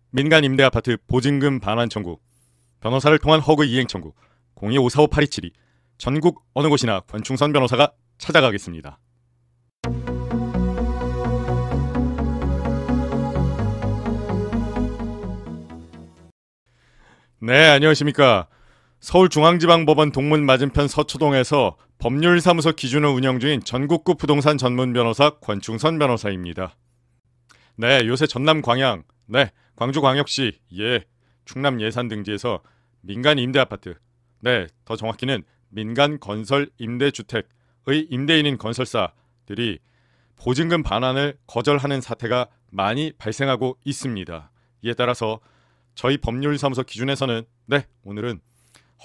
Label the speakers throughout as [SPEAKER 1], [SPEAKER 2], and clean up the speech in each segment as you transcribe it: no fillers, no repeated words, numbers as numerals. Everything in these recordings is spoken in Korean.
[SPEAKER 1] 민간 임대 아파트 보증금 반환 청구, 변호사를 통한 허그 이행 청구, 02-545-8272 전국 어느 곳이나 권충선 변호사가 찾아가겠습니다. 네, 안녕하십니까. 서울중앙지방법원 동문 맞은편 서초동에서 법률사무소 기준을 운영 중인 전국구 부동산 전문 변호사 권충선 변호사입니다. 네, 요새 전남 광양, 광주광역시, 충남 예산 등지에서 민간 임대아파트, 더 정확히는 민간 건설 임대주택의 임대인인 건설사들이 보증금 반환을 거절하는 사태가 많이 발생하고 있습니다. 이에 따라서 저희 법률사무소 기준에서는 오늘은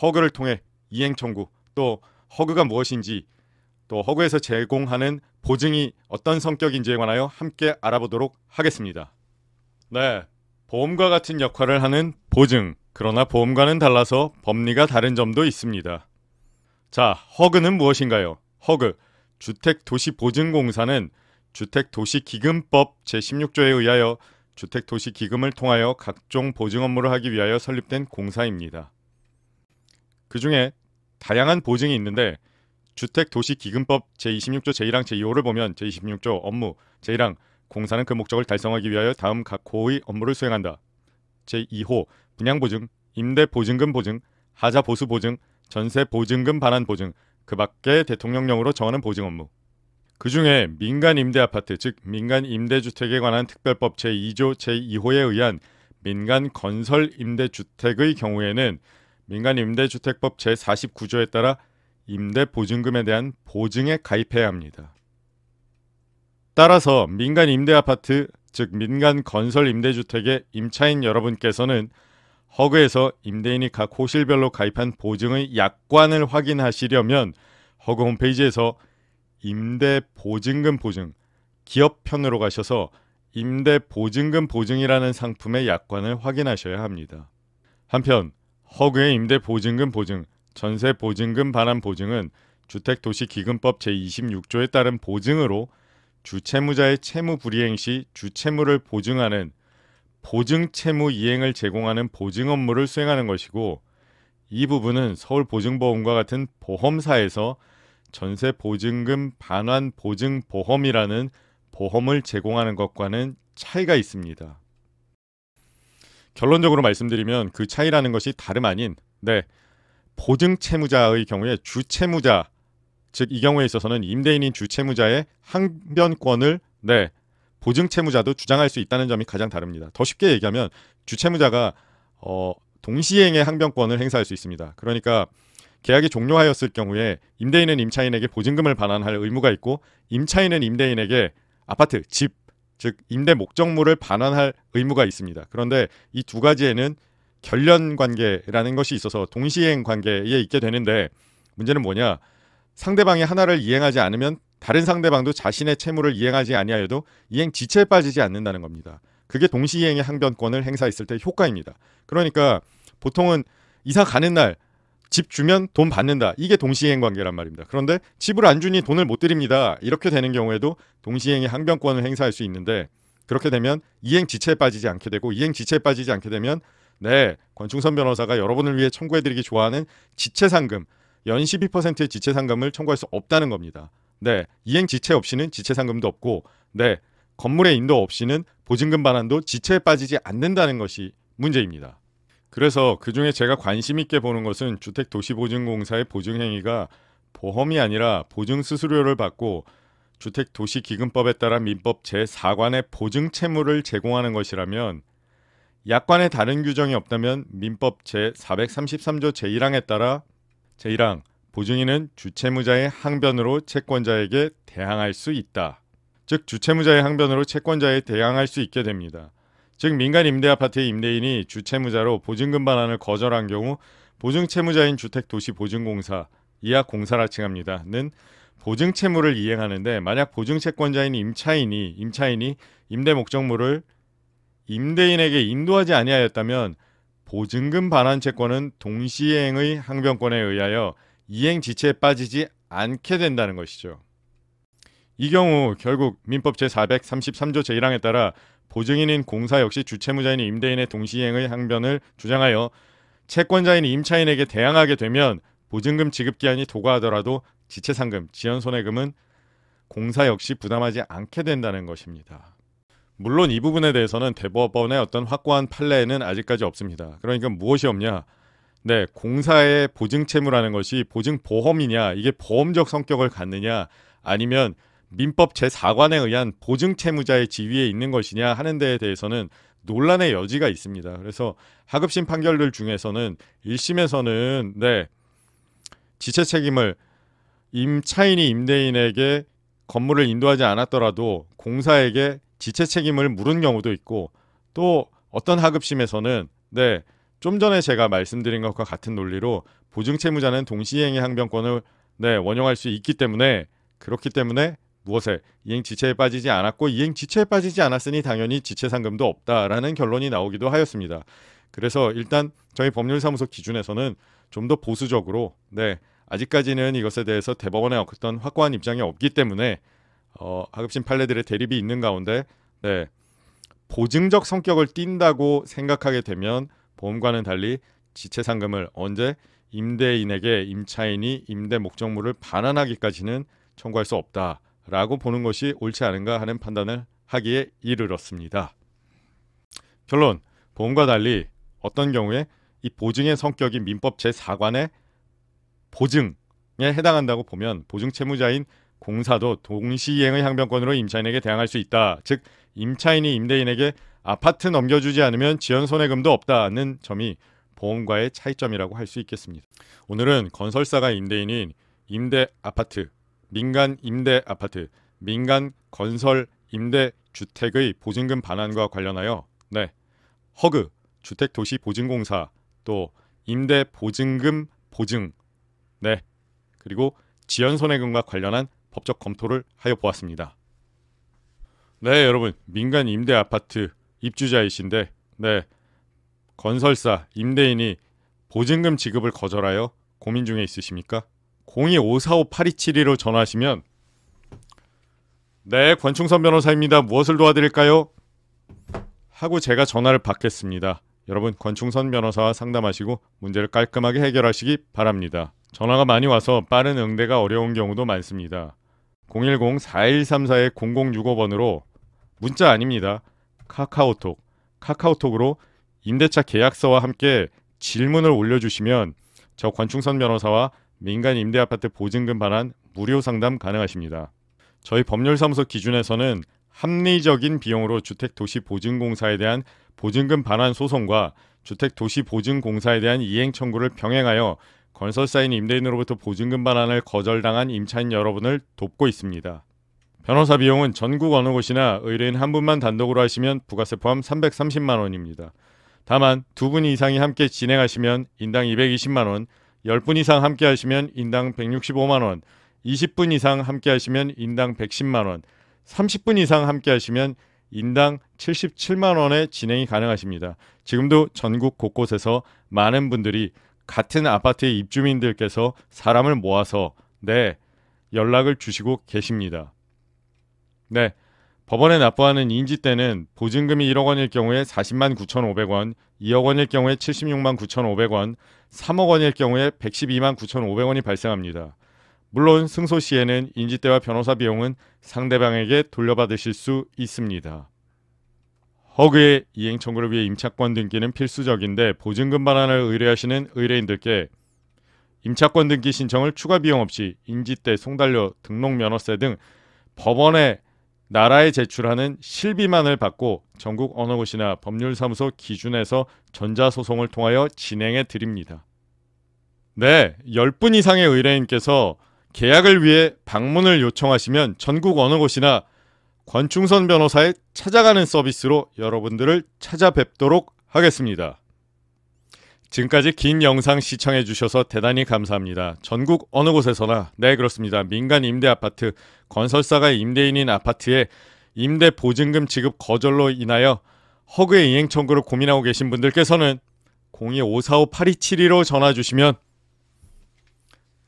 [SPEAKER 1] 허그를 통해 이행 청구, 또 허그가 무엇인지, 또 허그에서 제공하는 보증이 어떤 성격인지에 관하여 함께 알아보도록 하겠습니다. 보험과 같은 역할을 하는 보증, 그러나 보험과는 달라서 법리가 다른 점도 있습니다. 자, 허그는 무엇인가요? 허그, 주택도시보증공사는 주택도시기금법 제16조에 의하여 주택도시기금을 통하여 각종 보증 업무를 하기 위하여 설립된 공사입니다. 그 중에 다양한 보증이 있는데 주택도시기금법 제26조 제1항 제2호를 보면 제26조 업무 제1항 공사는 그 목적을 달성하기 위하여 다음 각 호의 업무를 수행한다. 제2호 분양보증, 임대보증금 보증, 하자보수보증, 전세보증금 반환 보증, 그 밖에 대통령령으로 정하는 보증 업무. 그 중에 민간임대아파트, 즉 민간임대주택에 관한 특별법 제2조 제2호에 의한 민간건설임대주택의 경우에는 민간임대주택법 제49조에 따라 임대보증금에 대한 보증에 가입해야 합니다. 따라서 민간임대아파트, 즉 민간건설임대주택의 임차인 여러분께서는 허그에서 임대인이 각 호실별로 가입한 보증의 약관을 확인하시려면 허그 홈페이지에서 임대보증금 보증, 기업편으로 가셔서 임대보증금 보증이라는 상품의 약관을 확인하셔야 합니다. 한편 허그의 임대보증금 보증, 전세보증금 반환 보증은 주택도시기금법 제26조에 따른 보증으로 주채무자의 채무 불이행 시 주채무를 보증하는 보증채무 이행을 제공하는 보증 업무를 수행하는 것이고, 이 부분은 서울보증보험과 같은 보험사에서 전세보증금 반환 보증보험이라는 보험을 제공하는 것과는 차이가 있습니다. 결론적으로 말씀드리면 그 차이라는 것이 다름 아닌 보증채무자의 경우에 주채무자, 즉 이 경우에 있어서는 임대인인 주채무자의 항변권을 보증채무자도 주장할 수 있다는 점이 가장 다릅니다. 더 쉽게 얘기하면 주채무자가 동시행의 항변권을 행사할 수 있습니다. 그러니까 계약이 종료하였을 경우에 임대인은 임차인에게 보증금을 반환할 의무가 있고, 임차인은 임대인에게 아파트, 집, 즉 임대 목적물을 반환할 의무가 있습니다. 그런데 이 두 가지에는 결련 관계라는 것이 있어서 동시행 관계에 있게 되는데, 문제는 뭐냐? 상대방이 하나를 이행하지 않으면 다른 상대방도 자신의 채무를 이행하지 아니하여도 이행 지체에 빠지지 않는다는 겁니다. 그게 동시행의 항변권을 행사했을 때 효과입니다. 그러니까 보통은 이사 가는 날 집 주면 돈 받는다, 이게 동시행 관계란 말입니다. 그런데 집을 안 주니 돈을 못 드립니다, 이렇게 되는 경우에도 동시행의 항변권을 행사할 수 있는데, 그렇게 되면 이행 지체에 빠지지 않게 되고, 이행 지체에 빠지지 않게 되면 권충선 변호사가 여러분을 위해 청구해드리기 좋아하는 지체상금, 연 12%의 지체상금을 청구할 수 없다는 겁니다. 이행 지체 없이는 지체상금도 없고, 건물의 인도 없이는 보증금 반환도 지체에 빠지지 않는다는 것이 문제입니다. 그래서 그중에 제가 관심 있게 보는 것은 주택도시보증공사의 보증행위가 보험이 아니라 보증수수료를 받고 주택도시기금법에 따라 민법 제4관의 보증채무를 제공하는 것이라면, 약관에 다른 규정이 없다면 민법 제433조 제1항에 따라 제1항 보증인은 주채무자의 항변으로 채권자에게 대항할 수 있다. 즉 주채무자의 항변으로 채권자에 대항할 수 있게 됩니다. 즉 민간 임대아파트의 임대인이 주채무자로 보증금 반환을 거절한 경우 보증채무자인 주택도시보증공사, 이하 공사라 칭합니다.는 보증채무를 이행하는데, 만약 보증채권자인 임차인이 임대 목적물을 임대인에게 인도하지 아니하였다면 보증금 반환 채권은 동시행의 항변권에 의하여 이행 지체에 빠지지 않게 된다는 것이죠. 이 경우 결국 민법 제433조 제1항에 따라 보증인인 공사 역시 주채무자인 임대인의 동시이행의 항변을 주장하여 채권자인 임차인에게 대항하게 되면 보증금 지급기한이 도과하더라도 지체상금, 지연손해금은 공사 역시 부담하지 않게 된다는 것입니다. 물론 이 부분에 대해서는 대법원의 어떤 확고한 판례는 아직까지 없습니다. 그러니까 무엇이 없냐? 네, 공사의 보증채무라는 것이 보증보험이냐, 이게 보험적 성격을 갖느냐, 아니면 민법 제4관에 의한 보증채무자의 지위에 있는 것이냐 하는 데에 대해서는 논란의 여지가 있습니다. 그래서 하급심 판결들 중에서는 1심에서는 네, 지체 책임을 임차인이 임대인에게 건물을 인도하지 않았더라도 공사에게 지체 책임을 물은 경우도 있고, 또 어떤 하급심에서는 네, 좀 전에 제가 말씀드린 것과 같은 논리로 보증채무자는 동시이행의 항변권을 네, 원용할 수 있기 때문에, 그렇기 때문에 무엇에 이행지체에 빠지지 않았고 이행지체에 빠지지 않았으니 당연히 지체상금도 없다라는 결론이 나오기도 하였습니다. 그래서 일단 저희 법률사무소 기준에서는 좀 더 보수적으로 네, 아직까지는 이것에 대해서 대법원의 어떤 확고한 입장이 없기 때문에 하급심 판례들의 대립이 있는 가운데 네, 보증적 성격을 띈다고 생각하게 되면 보험과는 달리 지체상금을 언제 임대인에게 임차인이 임대 목적물을 반환하기까지는 청구할 수 없다라고 보는 것이 옳지 않은가 하는 판단을 하기에 이르렀습니다. 결론, 보험과 달리 어떤 경우에 이 보증의 성격이 민법 제4관의 보증에 해당한다고 보면 보증채무자인 공사도 동시이행의 항변권으로 임차인에게 대항할 수 있다. 즉 임차인이 임대인에게 아파트 넘겨주지 않으면 지연손해금도 없다는 점이 보험과의 차이점이라고 할 수 있겠습니다. 오늘은 건설사가 임대인인 임대아파트, 민간 임대아파트, 민간 건설 임대주택의 보증금 반환과 관련하여 네, 허그, 주택도시보증공사, 또 임대보증금 보증, 네, 그리고 지연손해금과 관련한 법적 검토를 하여 보았습니다. 네, 여러분, 민간 임대아파트 입주자이신데 네, 건설사, 임대인이 보증금 지급을 거절하여 고민 중에 있으십니까? 02-545-8272로 전화하시면 네, 권충선 변호사입니다. 무엇을 도와드릴까요? 하고 제가 전화를 받겠습니다. 여러분, 권충선 변호사와 상담하시고 문제를 깔끔하게 해결하시기 바랍니다. 전화가 많이 와서 빠른 응대가 어려운 경우도 많습니다. 010-4134-0065번으로 문자 아닙니다. 카카오톡으로 임대차 계약서와 함께 질문을 올려주시면 저 권충선 변호사와 민간 임대아파트 보증금 반환 무료 상담 가능하십니다. 저희 법률사무소 기준에서는 합리적인 비용으로 주택도시보증공사에 대한 보증금 반환 소송과 주택도시보증공사에 대한 이행 청구를 병행하여 건설사인 임대인으로부터 보증금 반환을 거절당한 임차인 여러분을 돕고 있습니다. 변호사 비용은 전국 어느 곳이나 의뢰인 한 분만 단독으로 하시면 부가세 포함 330만 원입니다. 다만 2분 이상이 함께 진행하시면 인당 220만 원, 10분 이상 함께 하시면 인당 165만 원, 20분 이상 함께 하시면 인당 110만 원, 30분 이상 함께 하시면 인당 77만 원의 진행이 가능하십니다. 지금도 전국 곳곳에서 많은 분들이 같은 아파트의 입주민들께서 사람을 모아서 네, 연락을 주시고 계십니다. 네, 법원에 납부하는 인지대는 보증금이 1억 원일 경우에 40만 9,500원, 2억 원일 경우에 76만 9,500원, 3억 원일 경우에 112만 9,500원이 발생합니다. 물론 승소 시에는 인지대와 변호사 비용은 상대방에게 돌려받으실 수 있습니다. 허그의 이행 청구를 위해 임차권 등기는 필수적인데 보증금 반환을 의뢰하시는 의뢰인들께 임차권 등기 신청을 추가 비용 없이 인지대, 송달료, 등록면허세 등 법원에 나라에 제출하는 실비만을 받고 전국 어느 곳이나 법률사무소 기준에서 전자소송을 통하여 진행해 드립니다. 네, 10분 이상의 의뢰인께서 계약을 위해 방문을 요청하시면 전국 어느 곳이나 권충선 변호사에 찾아가는 서비스로 여러분들을 찾아뵙도록 하겠습니다. 지금까지 긴 영상 시청해 주셔서 대단히 감사합니다. 전국 어느 곳에서나 네, 그렇습니다. 민간 임대아파트, 건설사가 임대인인 아파트에 임대 보증금 지급 거절로 인하여 허그의 이행 청구를 고민하고 계신 분들께서는 02-545-8272로 전화 주시면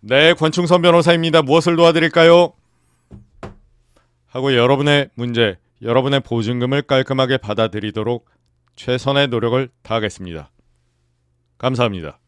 [SPEAKER 1] 네, 권충선 변호사입니다. 무엇을 도와드릴까요? 하고 여러분의 문제, 여러분의 보증금을 깔끔하게 받아들이도록 최선의 노력을 다하겠습니다. 감사합니다.